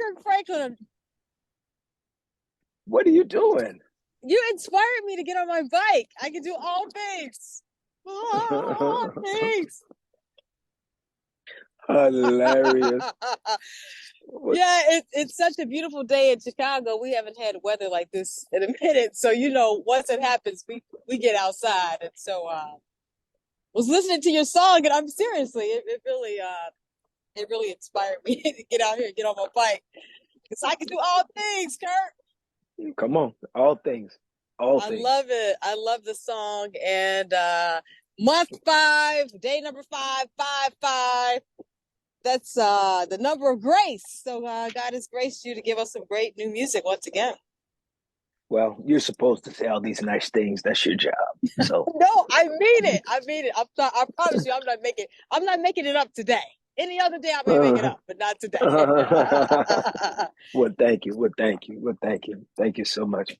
Kirk Franklin. What are you doing? You inspired me to get on my bike. I can do all things. All things. Hilarious. Yeah, it's such a beautiful day in Chicago. We haven't had weather like this in a minute. So, once it happens, we get outside. And so was listening to your song, and I'm seriously, it really inspired me to get out here and get on my bike. Because I can do all things, Kurt. Come on, all things. All I things. love it. I love the song. And month 5, day number 5, 5-5. That's the number of grace. So God has graced you to give us some great new music once again. Well, you're supposed to say all these nice things. That's your job. So No, I mean it. I mean it. I promise you, I'm not making it up today. Any other day I may make it up, but not today. well, thank you. Well, thank you. Well, thank you. Thank you so much.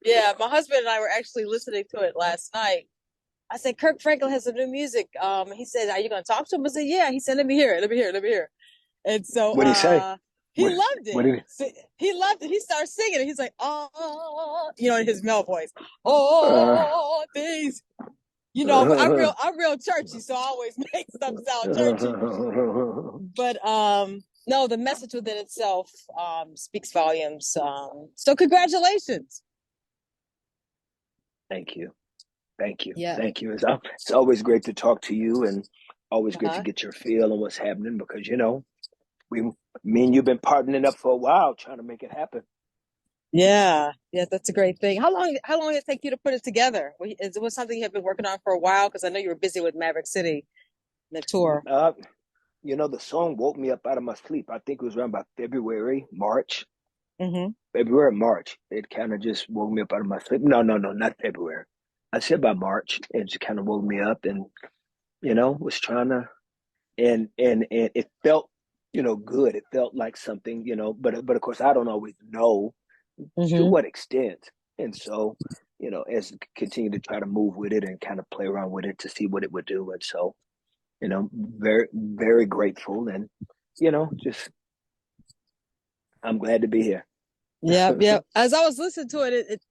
Yeah, my husband and I were actually listening to it last night. I said, Kirk Franklin has some new music. He said, are you going to talk to him? I said, yeah. He said, let me hear it. And so What did he say? he loved What did it. He loved it. He started singing it. He's like, oh, in his male voice. Oh, things. I'm real churchy, so I always make stuff sound churchy. But no, the message within itself speaks volumes. So congratulations. Thank you. Thank you. Yeah. Thank you. It's always great to talk to you and always great to get your feel on what's happening because, me and you've been partnering up for a while trying to make it happen. Yeah, that's a great thing. How long did it take you to put it together? It was something you have been working on for a while? Because I know you were busy with Maverick City, the tour. The song woke me up out of my sleep. I think it was around about February, March. Mm-hmm. February, March. It kind of just woke me up out of my sleep. No, not February. I said by March. It just kind of woke me up and, was trying to, and it felt, good. It felt like something, but of course I don't always know to what extent. And so, as I continue to try to move with it and kind of play around with it to see what it would do. And so, very, very grateful and, just I'm glad to be here. Yeah. As I was listening to it,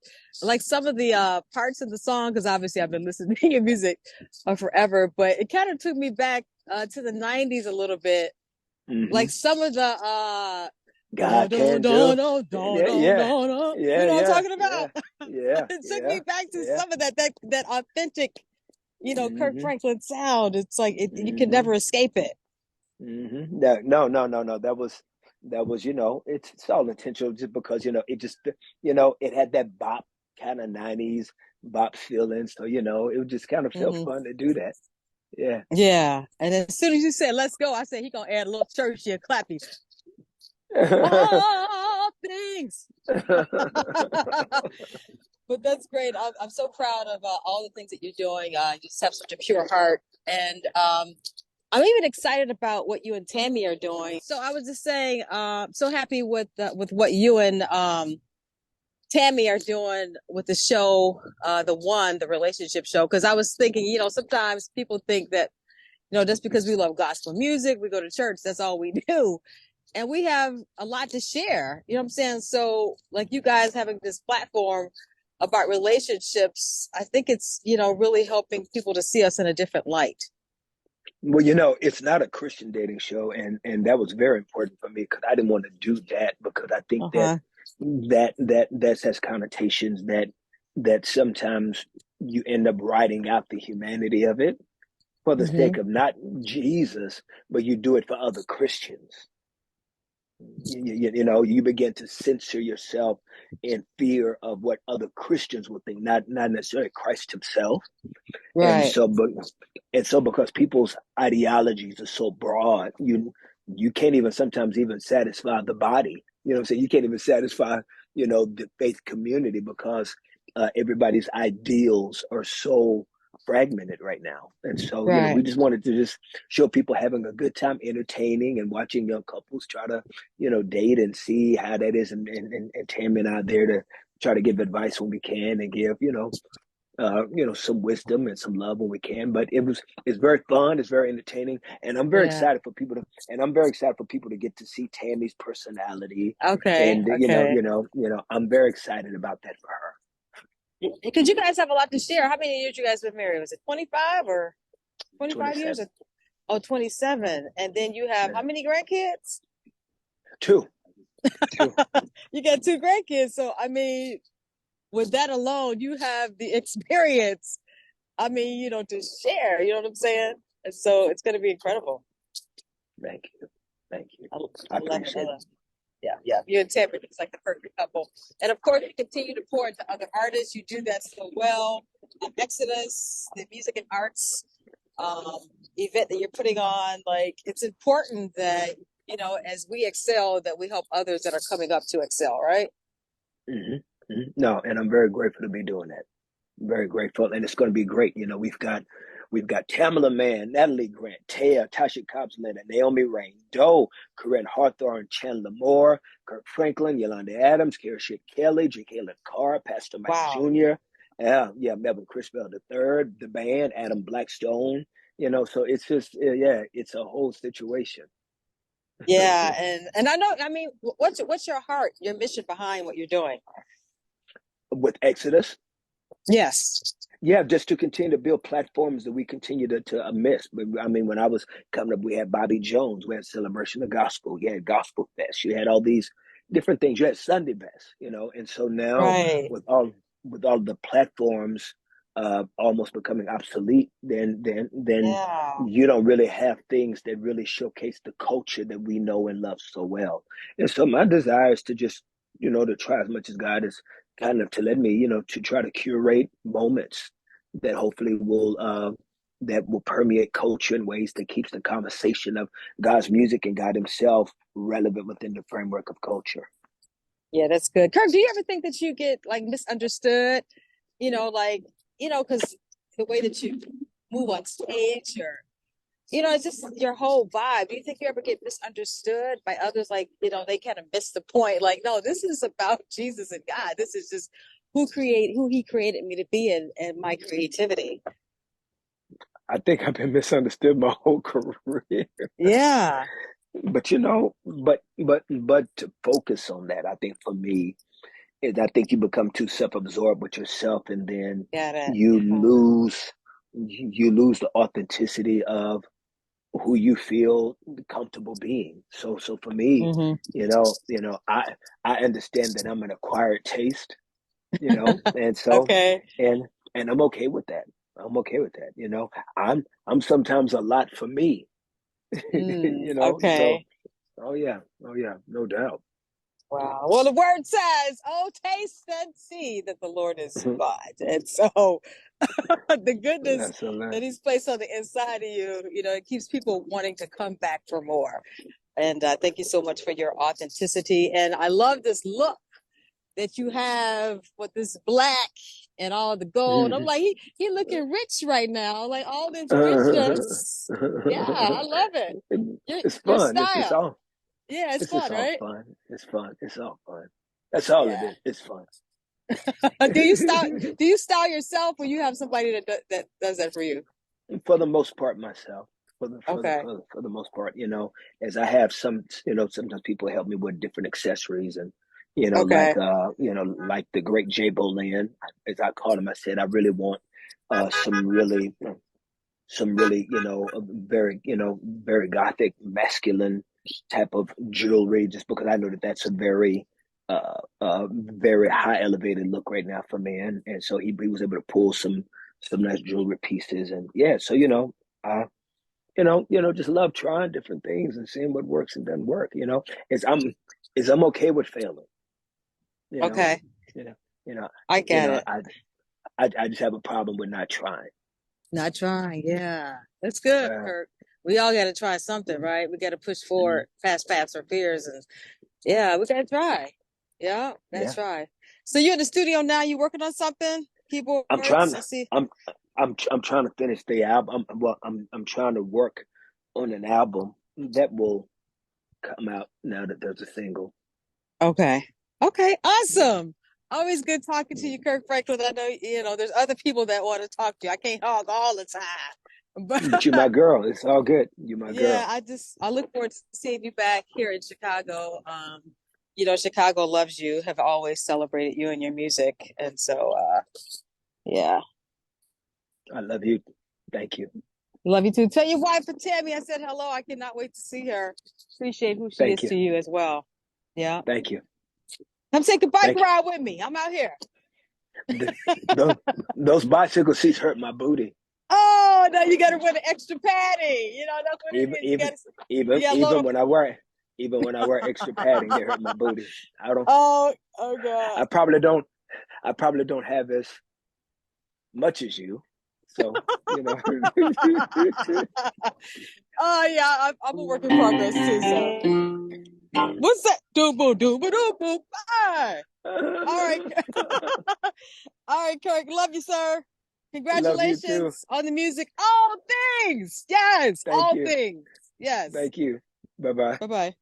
like some of the parts of the song, because obviously I've been listening to your music forever, but it kind of took me back to the 90s a little bit. Mm-hmm. Like some of the God can do. You know what I'm talking about? Yeah. It took me back to some of that authentic, Kirk Franklin sound. It's like you can never escape it. Mm-hmm. No. That was, it's all intentional just because, it just, it had that bop kind of 90s bop feeling. So, it just kind of felt fun to do that. Yeah. Yeah. And as soon as you said, let's go, I said, he going to add a little churchy and clappy. All things. But that's great. I'm so proud of all the things that you're doing. You just have such a pure heart. And I'm even excited about what you and Tammy are doing. So I was just saying, so happy with what you and Tammy are doing with the show, the relationship show. Because I was thinking, sometimes people think that, just because we love gospel music, we go to church, that's all we do. And we have a lot to share. You know what I'm saying? So like you guys having this platform about relationships, I think it's, really helping people to see us in a different light. Well, it's not a Christian dating show, and that was very important for me because I didn't want to do that because I think that has connotations that sometimes you end up writing out the humanity of it for the sake of not Jesus, but you do it for other Christians. You begin to censor yourself in fear of what other Christians will think, not necessarily Christ himself. Right. And so because people's ideologies are so broad, you can't even sometimes even satisfy the body. You know what I'm saying? You can't even satisfy, the faith community because everybody's ideals are so fragmented right now. And so, we just wanted to just show people having a good time entertaining and watching young couples try to, date and see how that is. And Tammy and I are there to try to give advice when we can and give, some wisdom and some love when we can. But it's very fun, it's very entertaining, and I'm very excited for people to get to see Tammy's personality. Okay. And Okay. I'm very excited about that for her. Because you guys have a lot to share. How many years you guys been married? Was it 25 or 25 years? 27. Oh, 27. And then you have how many grandkids? Two. You got two grandkids. So, I mean, with that alone, you have the experience, I mean, to share, you know what I'm saying? And so it's going to be incredible. Thank you. I appreciate it. Yeah. You and Tammy, it's like the perfect couple. And of course, you continue to pour into other artists. You do that so well. Exodus, the music and arts event that you're putting on, like, it's important that, as we excel, that we help others that are coming up to excel, right? Mm-hmm. Mm-hmm. No, and I'm very grateful to be doing that. Very grateful, and it's going to be great. We've got Tamala Mann, Natalie Grant, Taya, Tasha Cobbs Leonard, Naomi Rain, Doe, Corinne Hawthorne, Chandler Moore, Kirk Franklin, Yolanda Adams, Kirsha Kelly, Jacqueline Carr, Pastor Mike Jr., Melvin Crispell III, the band, Adam Blackstone. So it's just it's a whole situation. Yeah, and I know. I mean, what's your heart, your mission behind what you're doing with Exodus? Yes. Yeah, just to continue to build platforms that we continue to miss. I mean, when I was coming up, we had Bobby Jones, we had Celebration of Gospel, you had Gospel Fest, you had all these different things, you had Sunday Best, and so now with all the platforms almost becoming obsolete, then you don't really have things that really showcase the culture that we know and love so well. And so my desire is to just to try as much as God is kind of to let me, to try to curate moments that hopefully will permeate culture in ways that keeps the conversation of God's music and God Himself relevant within the framework of culture. Yeah, that's good. Kirk, do you ever think that you get like misunderstood? Because the way that you move on stage, or it's just your whole vibe. Do you think you ever get misunderstood by others? Like, they kind of miss the point. Like, no, this is about Jesus and God. This is just who He created me to be, and my creativity. I think I've been misunderstood my whole career. Yeah. But to focus on that, I think for me is I think you become too self-absorbed with yourself, and then you lose the authenticity of who you feel comfortable being. So for me, I understand that I'm an acquired taste, and so and I'm okay with that. I'm okay with that. I'm sometimes a lot for me. So oh yeah, no doubt. Wow. Well, the word says, "Oh, taste and see that the Lord is good." And so the goodness that He's placed on the inside of you, it keeps people wanting to come back for more. And thank you so much for your authenticity. And I love this look that you have with this black and all the gold. I'm like, he looking rich right now. Like all this richness. Yeah, I love it. It's your fun. style. It's fun, right? Fun. It's fun. It's all fun. That's all it is. It's fun. Do you style yourself, or you have somebody that does that for you? For the most part, myself. For the most part, as I have some, sometimes people help me with different accessories, and like the great Jay Bolin, as I called him. I said I really want some really very very gothic masculine type of jewelry, just because I know that that's a very very high elevated look right now for me, and so he was able to pull some nice jewelry pieces, and so I just love trying different things and seeing what works and doesn't work. I'm okay with failing. Okay. I get it. I just have a problem with not trying. Not trying, yeah. That's good, Kirk. We all got to try something, right? We got to push forward, fast our fears, and we got to try. Yeah, that's right. So you're in the studio now. You working on something? Keyboard. I'm trying to finish the album. I'm trying to work on an album that will come out now that there's a single. Okay. Awesome. Always good talking to you, Kirk Franklin. I know, there's other people that want to talk to you. I can't talk all the time. But you're my girl. It's all good. You're my Yeah, girl. I look forward to seeing you back here in Chicago. Chicago loves you, have always celebrated you and your music. And so, yeah. I love you. Thank you. Love you too. Tell your wife and Tammy I said hello. I cannot wait to see her. Appreciate who she Thank is you. to you as well. Yeah. Thank you. Come take a bike Thank you. ride with me. I'm out here. Those bicycle seats hurt my booty. Oh, now you got to wear the extra padding. That's what it is. Even when I wear extra padding, they hurt my booty. I don't. Oh God. I probably don't have as much as you. So, Oh yeah, I'm a work in progress too. So, what's that? Doom boom doom boom boom. Bye. All right, all right, Kirk. Love you, sir. Congratulations on the music. All things, yes, Thank all you. things, yes. Thank you. Bye bye. Bye bye.